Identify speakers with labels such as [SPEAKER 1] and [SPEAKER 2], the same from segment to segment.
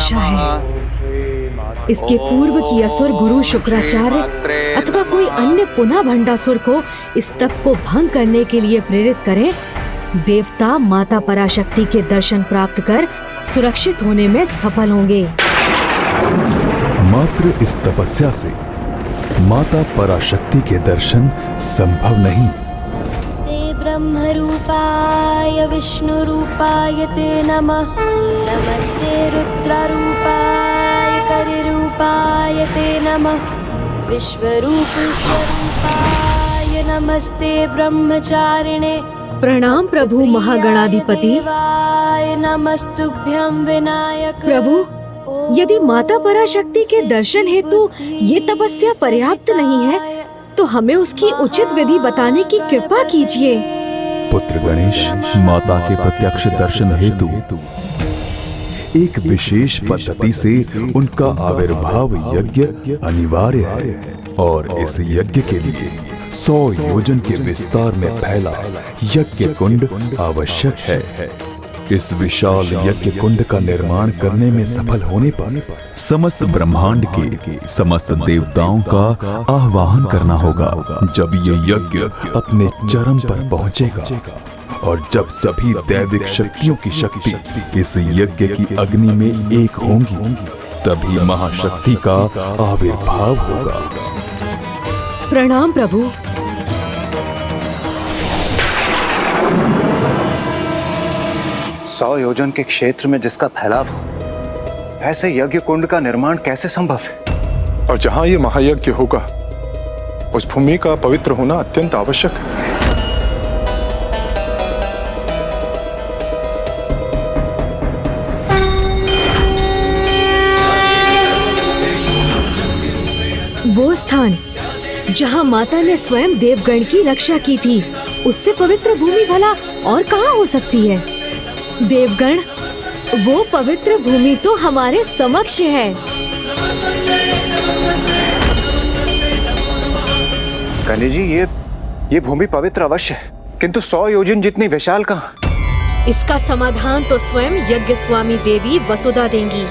[SPEAKER 1] आशा है। इसके पूर्व की असुर गुरु शुक्राचार्य अथवा कोई अन्य पुनः भंडासुर को इस तप को भंग करने के लिए प्रेरित करें, देवता माता पराशक्ति के दर्शन प्राप्त कर सुरक्षित होने में सफल होंगे।
[SPEAKER 2] मात्र इस तपस्या से माता पराशक्ति के दर्शन संभव नहीं।
[SPEAKER 3] ब्रह्म रूपाय विष्णु रूपाय ते नमः। नमस्ते रुद्र रूपाय करि रूपाय ते नमः। विश्वरूप स्वरूपाय नमस्ते ब्रह्मचारिणे।
[SPEAKER 1] प्रणाम प्रभु महागणाधिपति।
[SPEAKER 3] नमस्तुभ्यं विनायक।
[SPEAKER 1] प्रभु, यदि माता पराशक्ति के दर्शन हेतु ये तपस्या पर्याप्त नहीं है तो हमें उसकी उचित विधि बताने की कृपा कीजिए।
[SPEAKER 2] पुत्र गणेश, माता के प्रत्यक्ष दर्शन हेतु एक विशेष पद्धति से उनका आविर्भाव यज्ञ अनिवार्य है और इस यज्ञ के लिए 100 योजन के विस्तार में फैला यज्ञ कुंड आवश्यक है। इस विशाल यज्ञ कुंड का निर्माण करने में सफल होने पर समस्त ब्रह्मांड के समस्त देवताओं का आह्वान करना होगा। जब ये यज्ञ अपने चरम पर पहुंचेगा और जब सभी दैविक शक्तियों की शक्ति इस यज्ञ की अग्नि में एक होंगी, तभी महाशक्ति का आविर्भाव होगा।
[SPEAKER 1] प्रणाम प्रभु।
[SPEAKER 4] सौ योजन के क्षेत्र में जिसका फैलाव हो, ऐसे यज्ञ कुंड का निर्माण कैसे संभव है?
[SPEAKER 5] और जहां ये महायज्ञ होगा, उस भूमि का पवित्र होना अत्यंत आवश्यक है।
[SPEAKER 1] वो स्थान जहां माता ने स्वयं देवगण की रक्षा की थी, उससे पवित्र भूमि भला और कहां हो सकती है? देवगण, वो पवित्र भूमि तो हमारे समक्ष है।
[SPEAKER 4] कन्या जी, ये भूमि पवित्र अवश्य है, किंतु 100 योजन जितनी विशाल कहां?
[SPEAKER 1] इसका समाधान तो स्वयं यज्ञ स्वामी देवी वसुधा देंगी।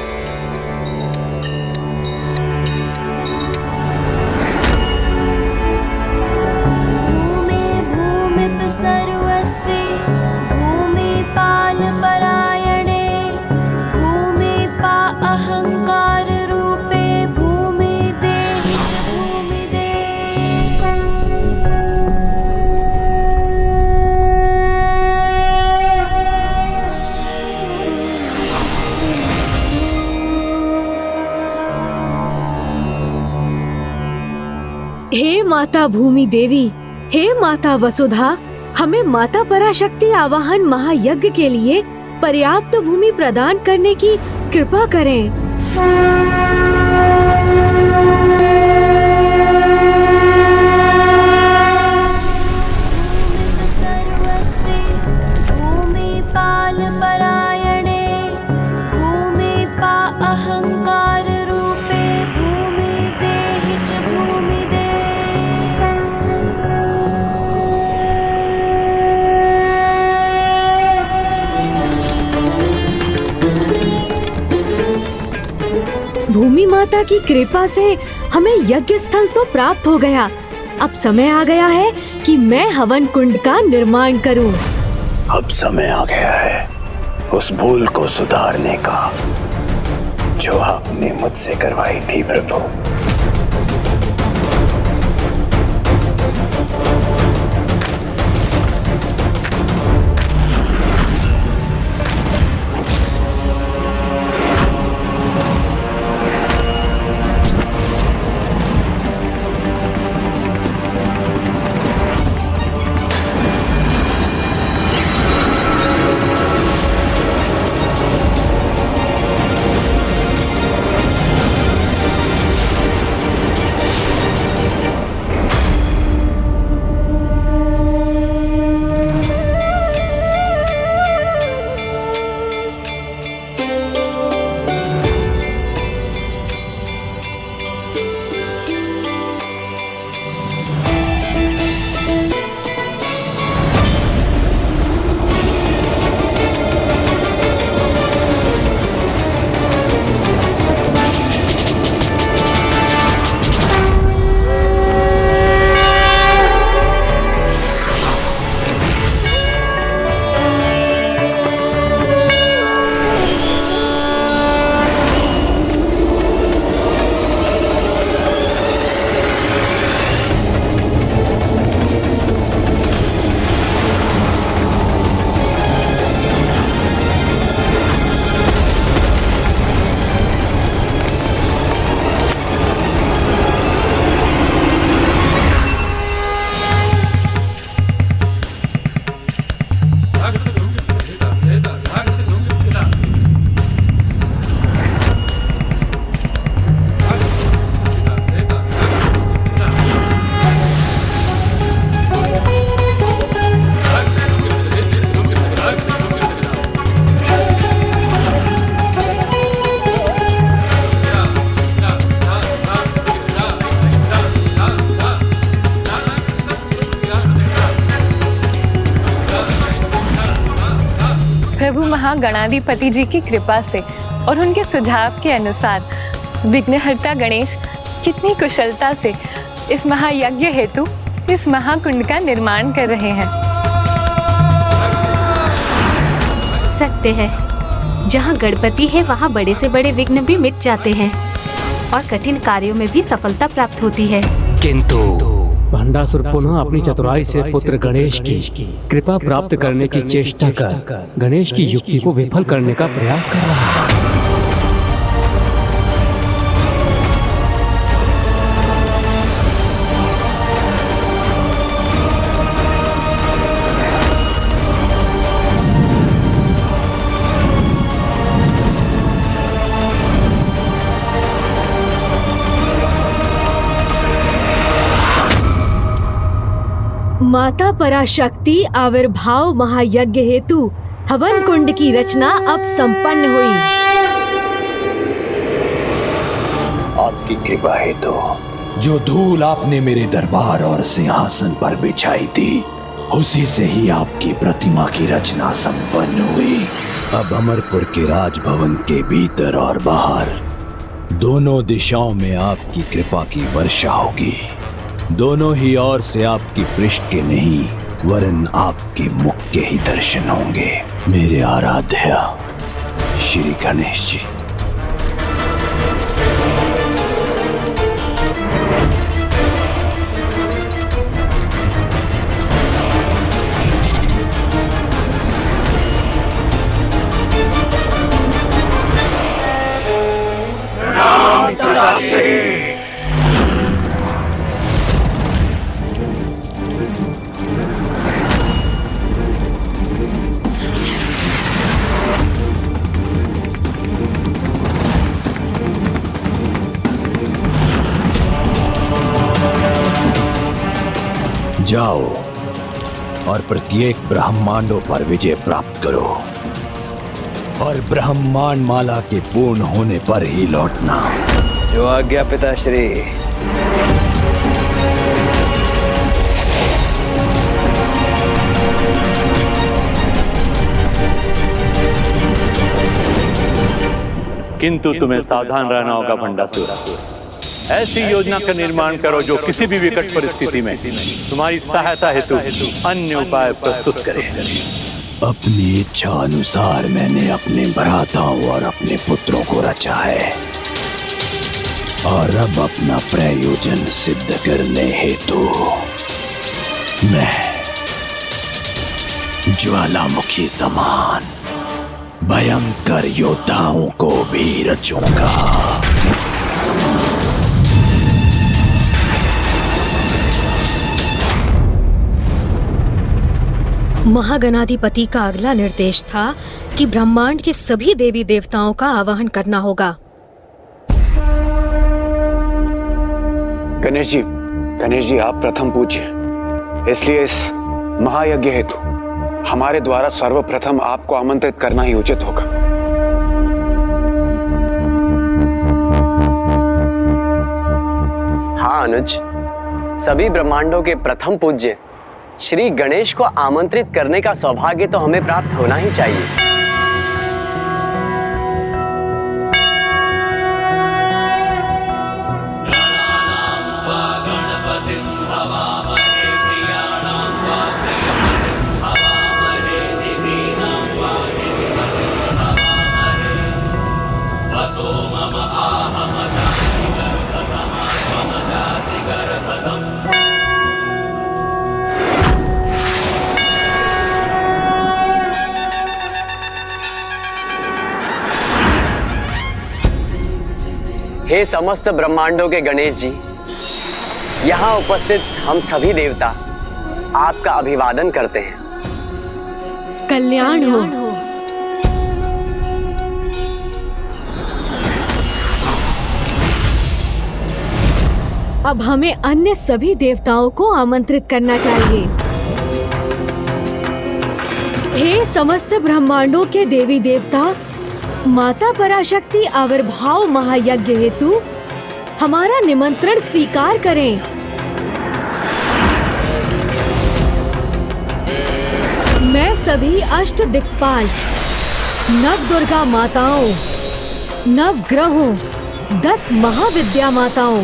[SPEAKER 1] हे माता भूमि देवी, हे माता वसुधा, हमें माता पराशक्ति आवाहन महायज्ञ के लिए पर्याप्त भूमि प्रदान करने की कृपा करें। भूमि माता की कृपा से हमें यज्ञ स्थल तो प्राप्त हो गया। अब समय आ गया है कि मैं हवन कुंड का निर्माण करूं।
[SPEAKER 6] अब समय आ गया है उस भूल को सुधारने का जो आपने मुझसे करवाई थी प्रभु।
[SPEAKER 7] महागणाधिपति जी की कृपा से और उनके सुझाव के अनुसार विघ्नहर्ता गणेश कितनी कुशलता से इस महायज्ञ हेतु इस महाकुंड का निर्माण कर रहे हैं।
[SPEAKER 8] सत्य है, जहाँ गणपति है वहाँ बड़े से बड़े विघ्न भी मिट जाते हैं और कठिन कार्यों में भी सफलता प्राप्त होती है।
[SPEAKER 9] किंतु भंडासुर पुनः अपनी चतुराई से पुत्र गणेश की कृपा प्राप्त करने की चेष्टा कर गणेश की युक्ति को विफल करने का प्रयास कर रहा है।
[SPEAKER 1] माता पराशक्ति आविर्भाव महायज्ञ हेतु हवन कुंड की रचना अब संपन्न हुई।
[SPEAKER 6] आपकी कृपा है तो जो धूल आपने मेरे दरबार और सिंहासन पर बिछाई थी, उसी से ही आपकी प्रतिमा की रचना संपन्न हुई। अब अमरपुर के राजभवन के भीतर और बाहर दोनों दिशाओं में आपकी कृपा की वर्षा होगी। दोनों ही ओर से आपकी पृष्ठ के नहीं वरन आपके मुख के ही दर्शन होंगे। मेरे आराध्य श्री गणेश जी। जाओ और प्रत्येक ब्रह्मांडों पर विजय प्राप्त करो और ब्रह्मांड माला के पूर्ण होने पर ही लौटना।
[SPEAKER 10] जो आज्ञा पिताश्री।
[SPEAKER 11] किंतु तुम्हें सावधान रहना होगा भंडासुर। ऐसी योजना का निर्माण करो जो किसी भी विकट परिस्थिति में तुम्हारी सहायता हेतु अन्य उपाय प्रस्तुत करे।
[SPEAKER 6] अपनी इच्छा अनुसार मैंने अपने भ्राताओं और अपने पुत्रों को रचा है और अब अपना प्रयोजन सिद्ध करने हेतु मैं ज्वालामुखी समान भयंकर योद्धाओं को भी रचूंगा।
[SPEAKER 1] महागणाधिपति का अगला निर्देश था कि ब्रह्मांड के सभी देवी देवताओं का आवाहन करना होगा।
[SPEAKER 4] गणेश जी आप प्रथम पूज्य, इसलिए इस महायज्ञ हेतु हमारे द्वारा सर्वप्रथम आपको आमंत्रित करना ही उचित होगा।
[SPEAKER 10] हाँ अनुज, सभी ब्रह्मांडों के प्रथम पूज्य श्री गणेश को आमंत्रित करने का सौभाग्य तो हमें प्राप्त होना ही चाहिए। हे समस्त ब्रह्मांडों के गणेश जी, यहाँ उपस्थित हम सभी देवता आपका अभिवादन करते हैं।
[SPEAKER 1] कल्याण हो। अब हमें अन्य सभी देवताओं को आमंत्रित करना चाहिए। हे समस्त ब्रह्मांडों के देवी देवता, माता पराशक्ति आविर्भाव महायज्ञ हेतु हमारा निमंत्रण स्वीकार करें। मैं सभी अष्ट दिक्पाल नव दुर्गा माताओं, नव ग्रहों, 10 महाविद्या माताओं,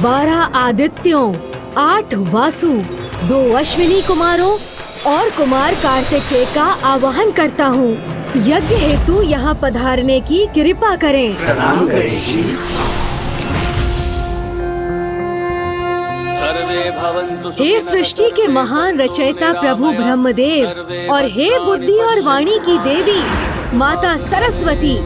[SPEAKER 1] 12 आदित्यों, 8 वासु, 2 अश्विनी कुमारों और कुमार कार्तिकेय का आवाहन करता हूँ। यज्ञ हेतु यहाँ पधारने की कृपा करें।
[SPEAKER 6] प्रणाम गणेश जी।
[SPEAKER 1] हे सृष्टि के महान रचयिता प्रभु ब्रह्मदेव और हे बुद्धि और वाणी की देवी माता सरस्वती,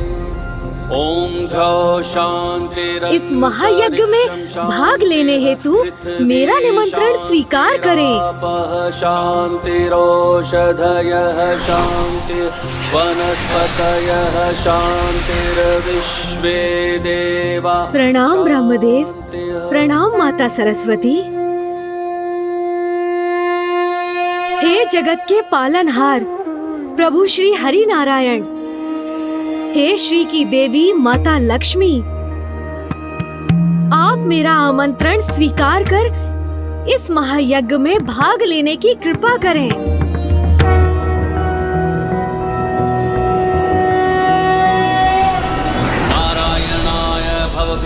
[SPEAKER 1] इस महायज्ञ में भाग लेने हेतु मेरा निमंत्रण स्वीकार करें। प्रणाम ब्रह्मदेव, प्रणाम माता सरस्वती। हे जगत के पालनहार प्रभु श्री हरि नारायण, हे श्री की देवी माता लक्ष्मी, आप मेरा आमंत्रण स्वीकार कर इस महायज्ञ में भाग लेने की कृपा करें।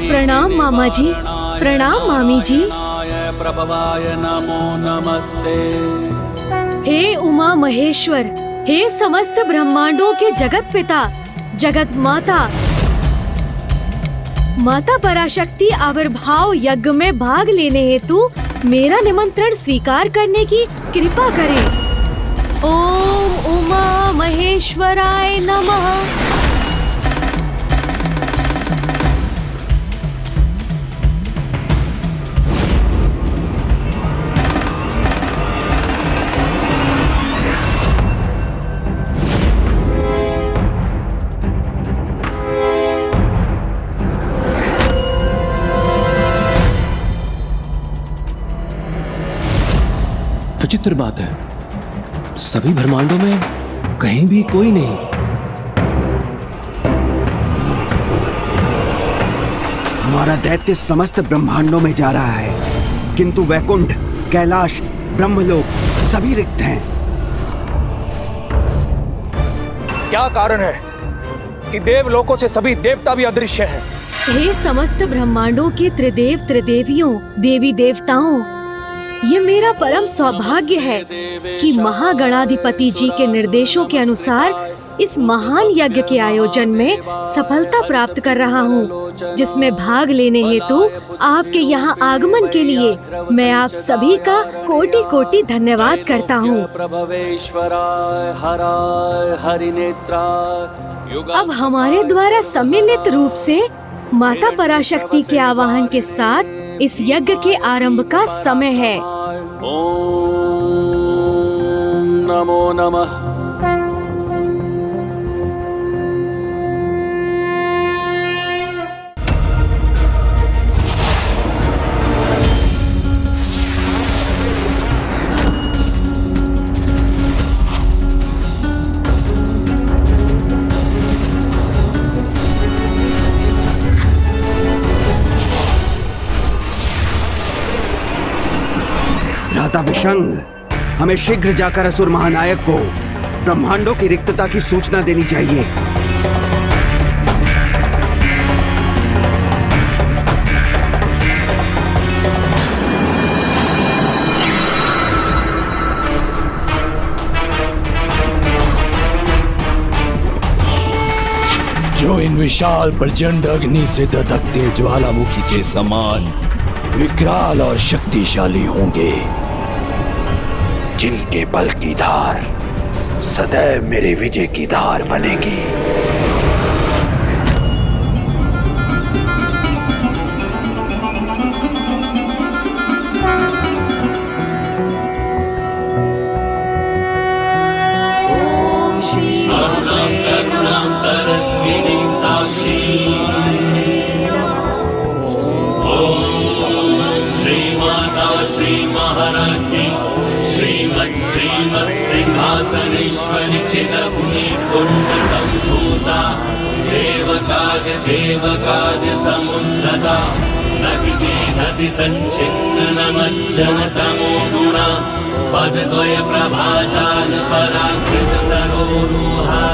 [SPEAKER 1] प्रणाम मामा जी, प्रणाम मामी जी। हे उमा महेश्वर, हे समस्त ब्रह्मांडों के जगत पिता, जगत माता, माता पराशक्ति आविर्भाव यज्ञ में भाग लेने हेतु मेरा निमंत्रण स्वीकार करने की कृपा करें। ओम उमा महेश्वराय नमः।
[SPEAKER 9] विचित्र बात है, सभी ब्रह्मांडों में कहीं भी कोई नहीं।
[SPEAKER 12] हमारा दैत्य समस्त ब्रह्मांडों में जा रहा है, किंतु वैकुंठ, कैलाश, ब्रह्मलोक सभी रिक्त हैं।
[SPEAKER 5] क्या कारण है कि देवलोकों से सभी देवता भी अदृश्य हैं?
[SPEAKER 1] हे समस्त ब्रह्मांडों के त्रिदेव त्रिदेवियों, देवी देवताओं, ये मेरा परम सौभाग्य है कि महागणाधिपति जी के निर्देशों के अनुसार इस महान यज्ञ के आयोजन में सफलता प्राप्त कर रहा हूँ, जिसमें भाग लेने हेतु आपके यहाँ आगमन के लिए मैं आप सभी का कोटि कोटि धन्यवाद करता हूँ। अब हमारे द्वारा सम्मिलित रूप से माता पराशक्ति के आवाहन के साथ इस यज्ञ के आरंभ का समय है।
[SPEAKER 6] ओम नमो नमः।
[SPEAKER 12] भ्राता विशंग, हमें शीघ्र जाकर असुर महानायक को ब्रह्मांडों की रिक्तता की सूचना देनी चाहिए।
[SPEAKER 6] जो इन विशाल प्रचंड अग्नि से दधकते ज्वालामुखी के समान विकराल और शक्तिशाली होंगे, जिनके बल की धार सदैव मेरे विजय की धार बनेगी।
[SPEAKER 13] सिंहासनेश्वरी चिदग्नि कुंड संभूता देवकार्य देवकार्य समुद्धता नखिधति संचिन्न मज्जन तमो गुणा पदद्वय प्रभाजाल पराकृत सरोरुहा।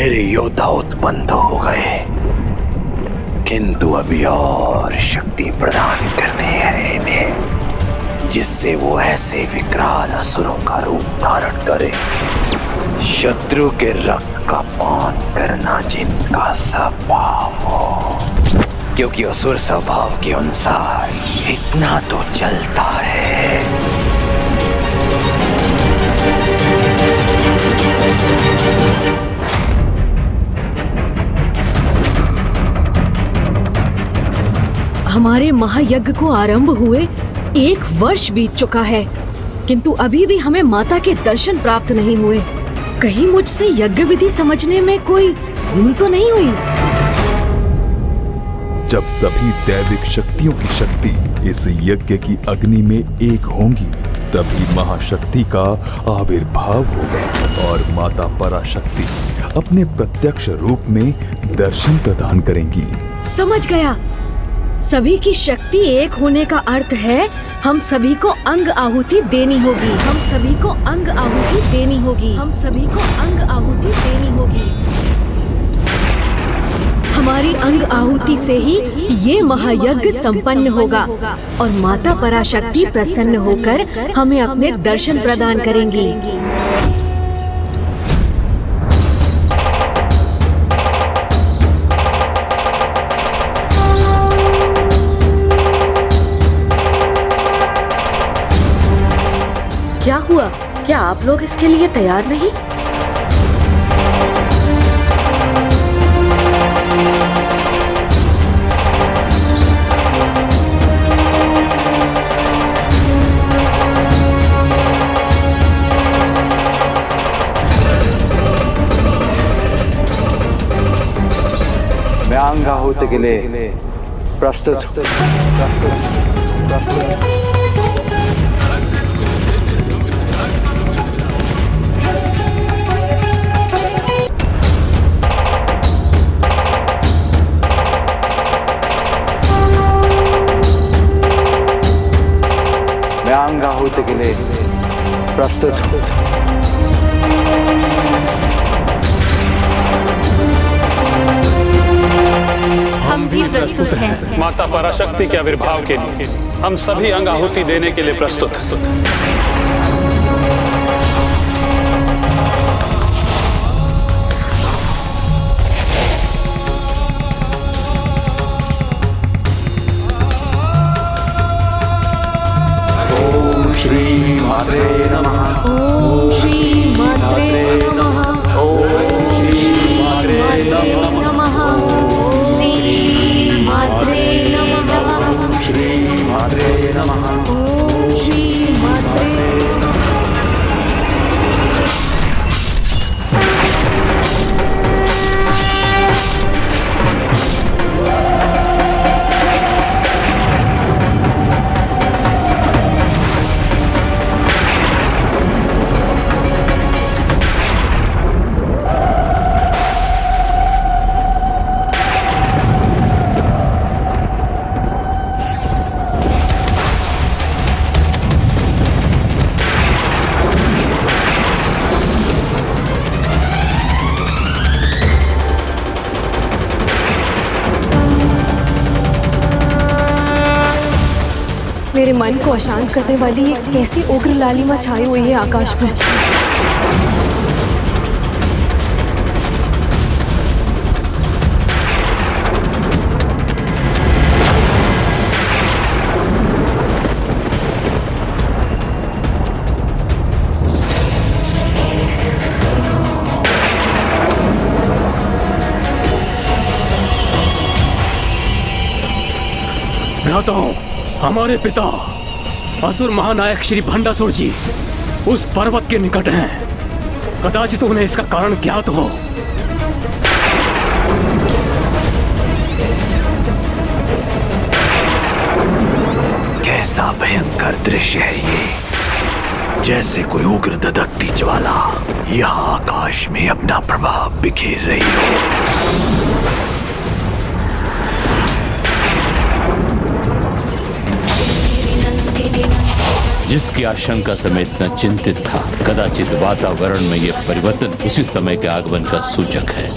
[SPEAKER 6] मेरे योद्धा उत्पन्न तो हो गए, किंतु अभी और शक्ति प्रदान करनी है इन्हें, जिससे वो ऐसे विकराल असुरों का रूप धारण करे, शत्रु के रक्त का पान करना जिनका स्वभाव हो। क्योंकि असुर स्वभाव के अनुसार इतना तो चलता है।
[SPEAKER 1] हमारे महायज्ञ को आरंभ हुए 1 वर्ष बीत चुका है, किंतु अभी भी हमें माता के दर्शन प्राप्त नहीं हुए। कहीं मुझसे यज्ञ विधि समझने में कोई भूल तो नहीं हुई?
[SPEAKER 2] जब सभी दैविक शक्तियों की शक्ति इस यज्ञ की अग्नि में एक होंगी, तभी महाशक्ति का आविर्भाव होगा और माता पराशक्ति अपने प्रत्यक्ष रूप में दर्शन प्रदान करेंगी।
[SPEAKER 1] समझ गया। सभी की शक्ति एक होने का अर्थ है हम सभी को अंग आहुति देनी होगी। हम सभी को अंग आहुति देनी होगी। हम सभी को अंग आहुति देनी होगी। हमारी अंग आहुति से ही ये महायज्ञ संपन्न होगा और माता पराशक्ति प्रसन्न होकर हमें अपने दर्शन प्रदान करेंगी। क्या हुआ? क्या आप लोग इसके लिए तैयार नहीं?
[SPEAKER 4] मैं अंग आहुति के लिए प्रस्तुत। मैं अंग आहुति के लिए प्रस्तुत हूँ।
[SPEAKER 8] हम भी प्रस्तुत हैं।
[SPEAKER 11] माता पराशक्ति के आविर्भाव के लिए हम सभी अंग आहुति देने के लिए प्रस्तुत।
[SPEAKER 6] ओम श्री मात्रे नमः।
[SPEAKER 1] ओम श्री मात्रे नमः।
[SPEAKER 6] ओम श्री मात्रे
[SPEAKER 1] नमः। ओम श्री मात्रे नमः।
[SPEAKER 6] ओम श्री मात्रे नमः।
[SPEAKER 1] ओम श्री मात्रे
[SPEAKER 14] मेरे मन को अशांत करने वाली एक कैसी उग्र लालिमा छाई हुई है आकाश में।
[SPEAKER 9] भ्राताओं, हमारे पिता असुर महानायक श्री भंडासुर जी उस पर्वत के निकट हैं। कदाचित उन्हें इसका कारण ज्ञात हो।
[SPEAKER 6] कैसा भयंकर दृश्य है ये, जैसे कोई उग्र दधकती ज्वाला यहाँ आकाश में अपना प्रभाव बिखेर रही हो।
[SPEAKER 11] जिसकी आशंका से मैं इतना चिंतित था। कदाचित वातावरण में यह परिवर्तन उसी समय के आगमन का सूचक है।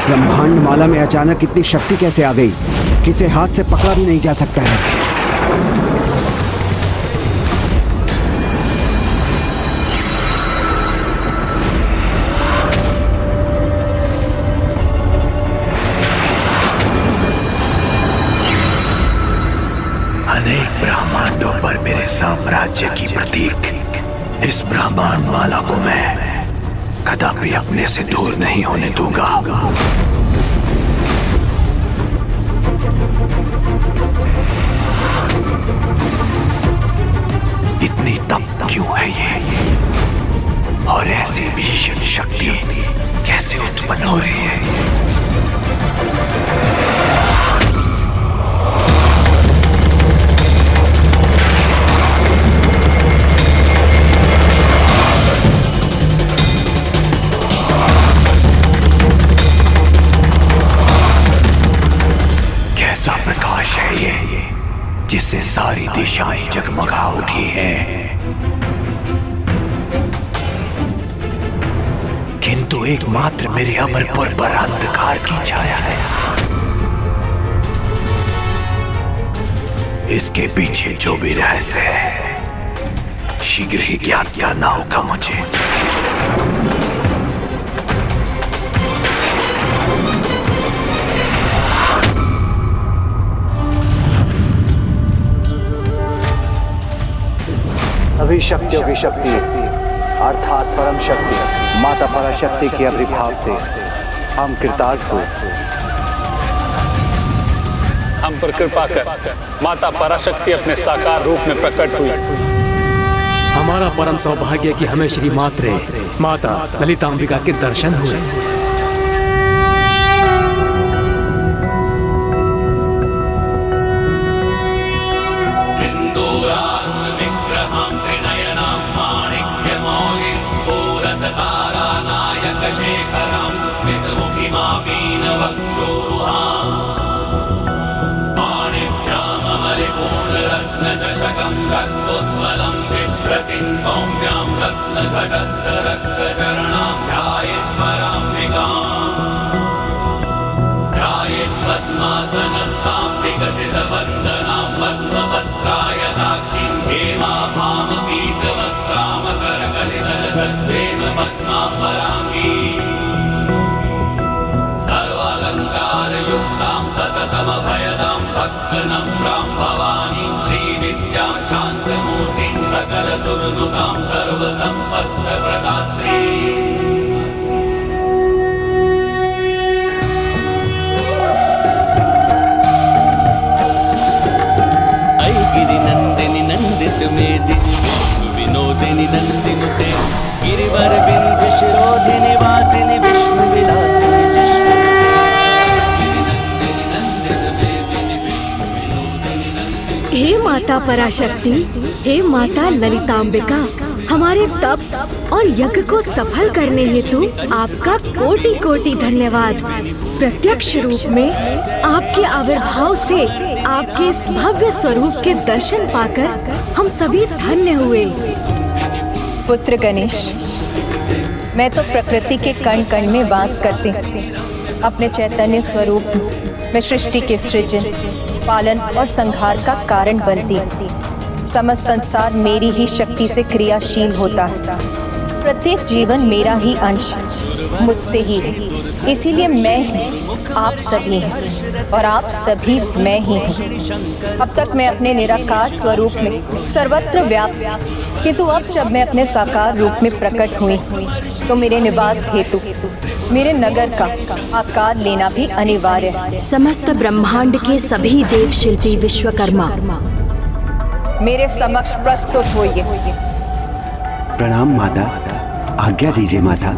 [SPEAKER 12] ब्रह्मांड माला में अचानक इतनी शक्ति कैसे आ गई? किसे हाथ से पकड़ा भी नहीं जा सकता है।
[SPEAKER 6] अनेक ब्रह्मांडों पर मेरे साम्राज्य की प्रतीक इस ब्रह्मांड माला को मैं कदापि अपने से दूर नहीं होने दूंगा। इतनी तप क्यों है ये? और ऐसी भीषण शक्ति कैसे उत्पन्न हो रही है? कैसा प्रकाश है ये जिससे सारी दिशाएं जगमगा उठी हैं। किंतु एकमात्र मेरे अमरपुर पर अंधकार की छाया है। इसके पीछे जो भी रहस्य है शीघ्र ही ज्ञात करना होगा मुझे।
[SPEAKER 4] अभिशक्ति अभिशक्ति अर्थात परम शक्ति माता पराशक्ति के आविर्भाव से हम कृतार्थ हुए।
[SPEAKER 5] हम पर कृपा कर माता पराशक्ति अपने साकार रूप में प्रकट हुई।
[SPEAKER 9] हमारा परम सौभाग्य कि हमें श्री मात्रे माता ललितांबिका के दर्शन हुए।
[SPEAKER 13] सिंधु पीताम्बरशेखरां स्मितमुखिमापीनवक्षोरुहां पाणिभ्याममलिपूर्णरत्नचषकं रक्तोत्पलं बिभ्रतिं सौम्यां रत्नघटस्थरक्तचरणां ध्यायेत्पराम्बिकाम् पद्मासनस्तां विकसितवन्दनां पद्मपत्रायताक्षीं हेमाभामपीतवस्त्रामकरकलितलसद्वेम पद्माम्बराङ्गीं सर्वालङ्कारयुक्तां सततमभयदां भक्तनम्रां भवानीं श्रीविद्यां शान्तमूर्तिं सकलसुहृदुतां सर्वसम्पत्प्रदात्रीम् गिरिनंदिनी नंदित मेदिनी विष्णु विनोदिनी नंदिनुते गिरिवर बिंदु शिरोधिनी वासिनी विष्णु विलासिनी जिष्णु
[SPEAKER 1] हे माता पराशक्ति, हे माता ललितांबिका, हमारे तप और यज्ञ को सफल करने हेतु आपका कोटि कोटि धन्यवाद। प्रत्यक्ष रूप में आपके आविर्भाव से आपके इस भव्य स्वरूप के दर्शन पाकर हम सभी धन्य हुए।
[SPEAKER 15] पुत्र गणेश, मैं तो प्रकृति के कण कण में वास करती हूँ। अपने चैतन्य स्वरूप में सृष्टि के सृजन, पालन और संहार का कारण बनती हूँ। समस्त संसार मेरी ही शक्ति से क्रियाशील होता है। प्रत्येक जीवन मेरा ही अंश मुझसे ही है। इसीलिए मैं ही आप सभी हैं और आप सभी मैं ही हूँ। अब तक मैं अपने निराकार स्वरूप में सर्वत्र व्याप्त थी, किंतु अब जब मैं अपने साकार रूप में प्रकट हुई तो मेरे निवास हेतु मेरे नगर का आकार लेना भी अनिवार्य है।
[SPEAKER 1] समस्त ब्रह्मांड के सभी देव शिल्पी विश्वकर्मा
[SPEAKER 15] मेरे समक्ष प्रस्तुत होइए।
[SPEAKER 12] प्रणाम माता, आज्ञा दीजिए माता।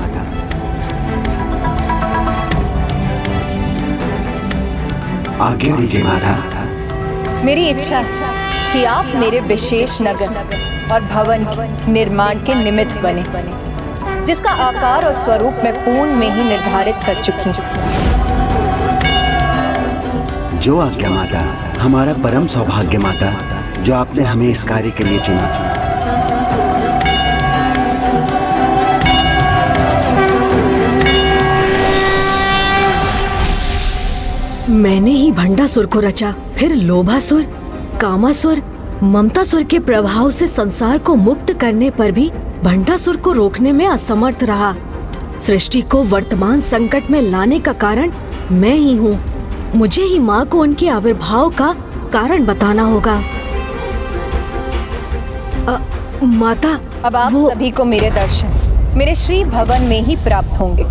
[SPEAKER 12] आज्ञा दीजिए माता।
[SPEAKER 15] मेरी इच्छा है कि आप मेरे विशेष नगर और भवन के निर्माण के निमित्त बने, जिसका आकार और स्वरूप मैं पूर्ण में ही निर्धारित कर चुकी हूँ।
[SPEAKER 12] जो आज्ञा माता, हमारा परम सौभाग्य माता, जो आपने हमें इस कार्य के लिए चुना।
[SPEAKER 1] मैंने ही भंडासुर को रचा, फिर लोभासुर, कामासुर, ममतासुर के प्रभाव से संसार को मुक्त करने पर भी भंडासुर को रोकने में असमर्थ रहा। सृष्टि को वर्तमान संकट में लाने का कारण मैं ही हूँ। मुझे ही माँ को उनके आविर्भाव का कारण बताना होगा। माता,
[SPEAKER 15] अब आप सभी को मेरे दर्शन मेरे श्री भवन में ही प्राप्त होंगे।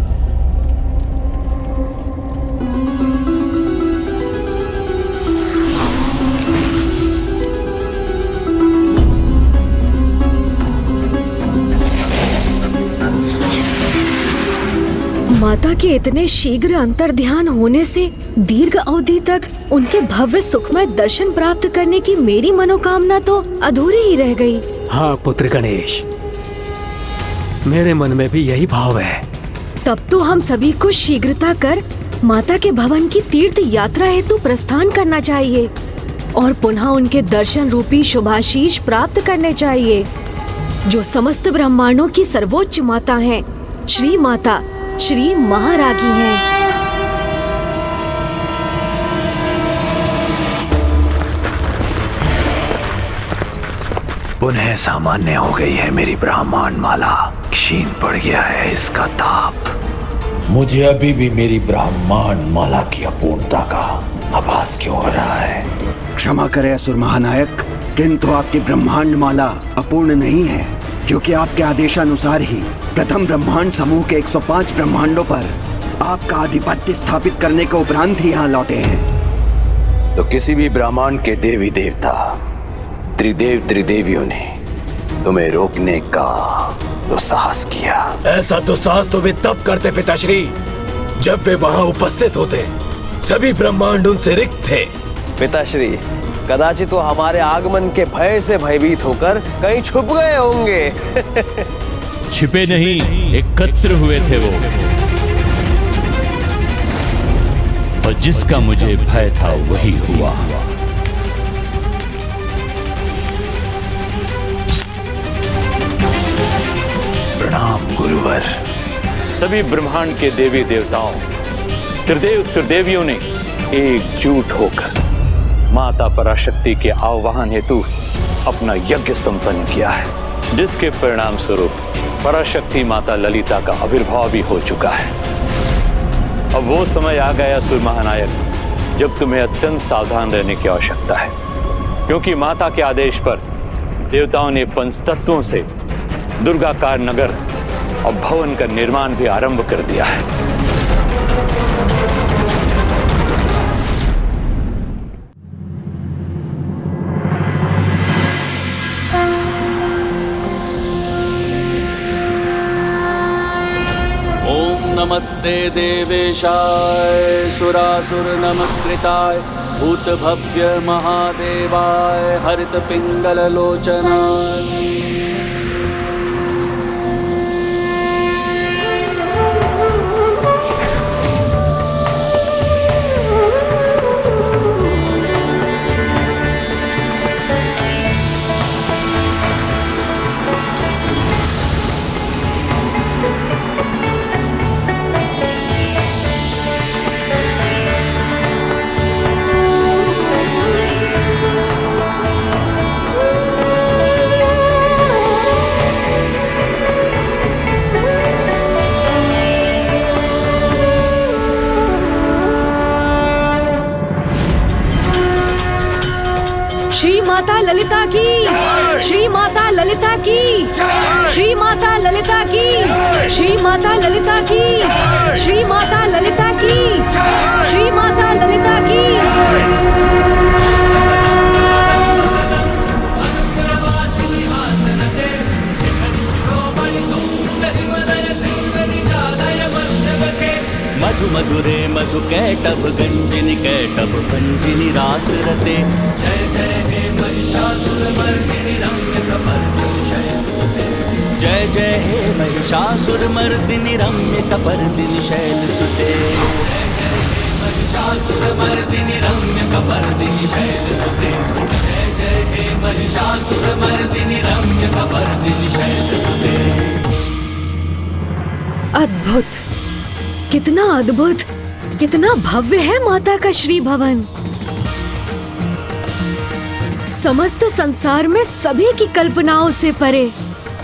[SPEAKER 1] माता के इतने शीघ्र अंतर्ध्यान होने से दीर्घ अवधि तक उनके भव्य सुखमय दर्शन प्राप्त करने की मेरी मनोकामना तो अधूरी ही रह गई।
[SPEAKER 9] हाँ पुत्र गणेश, मेरे मन में भी यही भाव है।
[SPEAKER 1] तब तो हम सभी को शीघ्रता कर माता के भवन की तीर्थ यात्रा हेतु प्रस्थान करना चाहिए और पुनः उनके दर्शन रूपी शुभाशीष प्राप्त करने चाहिए, जो समस्त ब्रह्मांडों की सर्वोच्च माता हैं, श्री माता, श्री महारागी हैं।
[SPEAKER 6] पुनः सामान्य हो गई है मेरी ब्राह्मण माला, क्षीण पड़ गया है इसका ताप।
[SPEAKER 16] मुझे अभी भी मेरी ब्राह्मण माला की अपूर्णता का आभास क्यों हो रहा है?
[SPEAKER 12] क्षमा करें असुर महानायक, किंतु आपकी ब्रह्मांड माला अपूर्ण नहीं है, क्योंकि आपके आदेशानुसार ही प्रथम ब्रह्मांड समूह के 105 ब्रह्मांडों पर आपका आधिपत्य स्थापित करने के उपरांत ही यहाँ लौटे हैं।
[SPEAKER 17] तो किसी भी ब्रह्मांड के देवी देवता, त्रिदेव त्रिदेवियों ने तुम्हें रोकने का दुस्साहस किया।
[SPEAKER 16] ऐसा दुस्साहस तो वे तब करते पिताश्री जब वे वहाँ उपस्थित होते। सभी ब्रह्मांड उनसे रिक्त थे।
[SPEAKER 10] पिताश्री, कदाचित तो हमारे आगमन के भय से भयभीत होकर कहीं छुप गए होंगे।
[SPEAKER 11] छिपे नहीं, एकत्र हुए थे वो। और जिसका मुझे भय था वही हुआ।
[SPEAKER 17] प्रणाम गुरुवर।
[SPEAKER 11] सभी ब्रह्मांड के देवी देवताओं, त्रिदेव त्रिदेवियों ने एकजुट होकर माता पराशक्ति के आह्वान हेतु अपना यज्ञ संपन्न किया है, जिसके परिणाम स्वरूप पराशक्ति माता ललिता का आविर्भाव भी हो चुका है। अब वो समय आ गया असुर महानायक, जब तुम्हें अत्यंत सावधान रहने की आवश्यकता है, क्योंकि माता के आदेश पर देवताओं ने पंचतत्वों से दुर्गाकार नगर और भवन का निर्माण भी आरंभ कर दिया है।
[SPEAKER 13] नमस्ते देवेशाय सुरासुर नमस्कृताय भूतभव्य महादेवाय हरित पिंगल लोचनाय।
[SPEAKER 1] श्री माता ललिता की, श्री माता ललिता की, श्री माता ललिता की, श्री माता ललिता की, श्री माता ललिता की, श्री माता ललिता की।
[SPEAKER 13] मधु मधुरे मधु कैटभ गंजिनी कैटभ भंजिनी रास रते। जय जय हे महिषासुरमर्दिनी रम्य कपर्दिनी शैलसुते। जय जय हे महिषासुरमर्दिनी रम्य कपर्दिनी शैलसुते। जय जय हे महिषासुरमर्दिनी रम्य कपर्दिनी शैलसुते। जय जय हे महिषासुरमर्दिनी रम्य कपर्दिनी शैलसुते।
[SPEAKER 1] अद्भुत, कितना अद्भुत, कितना भव्य है माता का श्री भवन। समस्त संसार में सभी की कल्पनाओं से परे,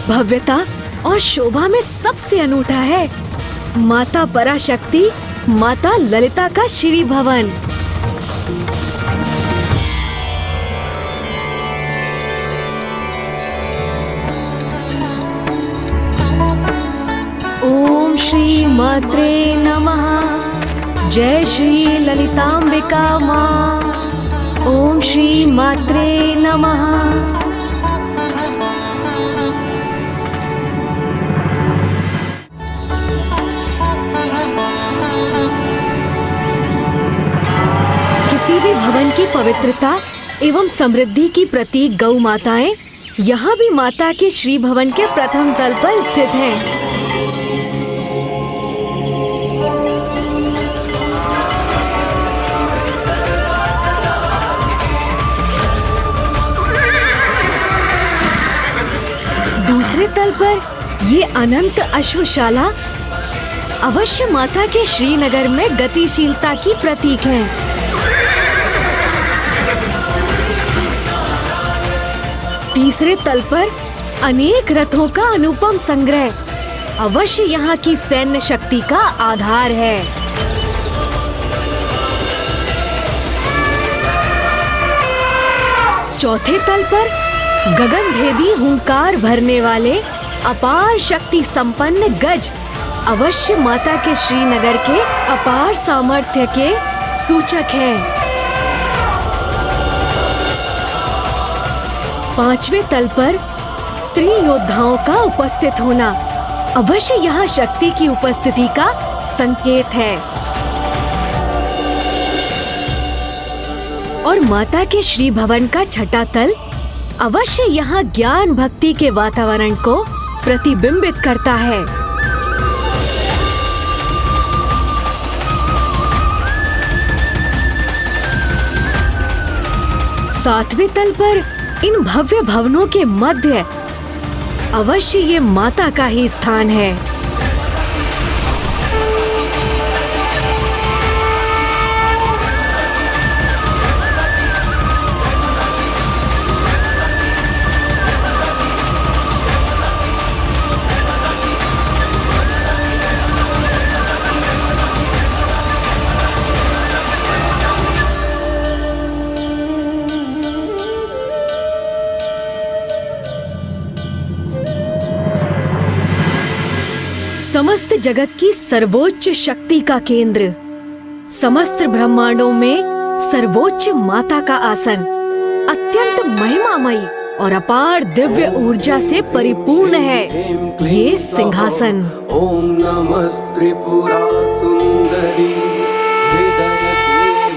[SPEAKER 1] भव्यता और शोभा में सबसे अनूठा है माता पराशक्ति, माता ललिता का श्री भवन। ओम श्री मात्रे नमः। जय श्री ललितांबिका माँ। ओम श्री मात्रे नमः। किसी भी भवन की पवित्रता एवं समृद्धि की प्रतीक गौ माताएं यहाँ भी माता के श्री भवन के प्रथम तल पर स्थित हैं। दूसरे तल पर ये अनंत अश्वशाला अवश्य माता के श्रीनगर में गतिशीलता की प्रतीक है। तीसरे तल पर अनेक रथों का अनुपम संग्रह अवश्य यहाँ की सैन्य शक्ति का आधार है। चौथे तल पर गगनभेदी हुंकार भरने वाले अपार शक्ति संपन्न गज अवश्य माता के श्रीनगर के अपार सामर्थ्य के सूचक है। पांचवें तल पर स्त्री योद्धाओं का उपस्थित होना अवश्य यहाँ शक्ति की उपस्थिति का संकेत है। और माता के श्री भवन का छठा तल अवश्य यहाँ ज्ञान भक्ति के वातावरण को प्रतिबिंबित करता है। सातवें तल पर इन भव्य भवनों के मध्य अवश्य ये माता का ही स्थान है। समस्त जगत की सर्वोच्च शक्ति का केंद्र, समस्त ब्रह्मांडों में सर्वोच्च माता का आसन, अत्यंत महिमामयी और अपार दिव्य ऊर्जा से परिपूर्ण है ये सिंहासन।
[SPEAKER 18] ओम नमः त्रिपुरा सुंदरी हृदय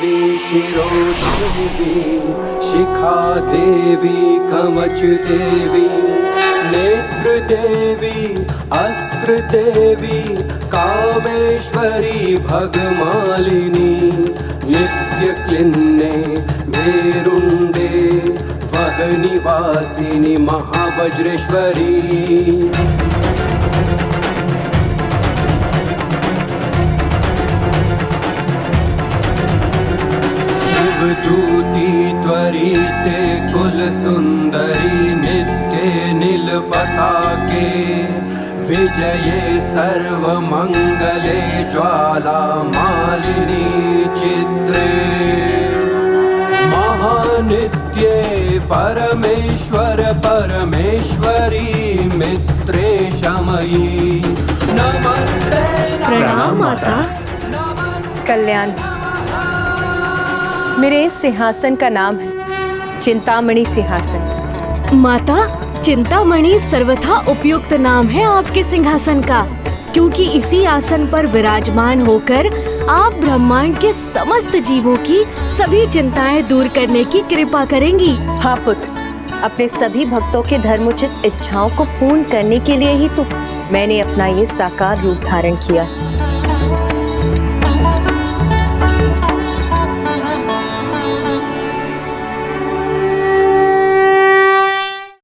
[SPEAKER 18] देवी शिरोदेवी शिखा देवी कवच देवी नेत्र देवी अस्त्र देवी कामेश्वरी भगमालिनी नित्य क्लिन्ने मेरुंडे वह निवासिनी महावज्रेश्वरी। शिवदूती त्वरिते कुल सुंदरी नित्य नील पताके विजये सर्वमंगले ज्वाला मालिनी चित्रे महानित्ये परमेश्वर परमेश्वरी मित्रे शमयी नमस्ते।
[SPEAKER 1] प्रणाम माता।
[SPEAKER 15] कल्याण। मेरे इस सिंहासन का नाम है चिंतामणि सिंहासन।
[SPEAKER 1] माता, चिंतामणि सर्वथा उपयुक्त नाम है आपके सिंहासन का, क्योंकि इसी आसन पर विराजमान होकर आप ब्रह्मांड के समस्त जीवों की सभी चिंताएं दूर करने की कृपा करेंगी।
[SPEAKER 15] हाँ पुत्र, अपने सभी भक्तों के धर्मोचित इच्छाओं को पूर्ण करने के लिए ही तो मैंने अपना ये साकार रूप धारण किया।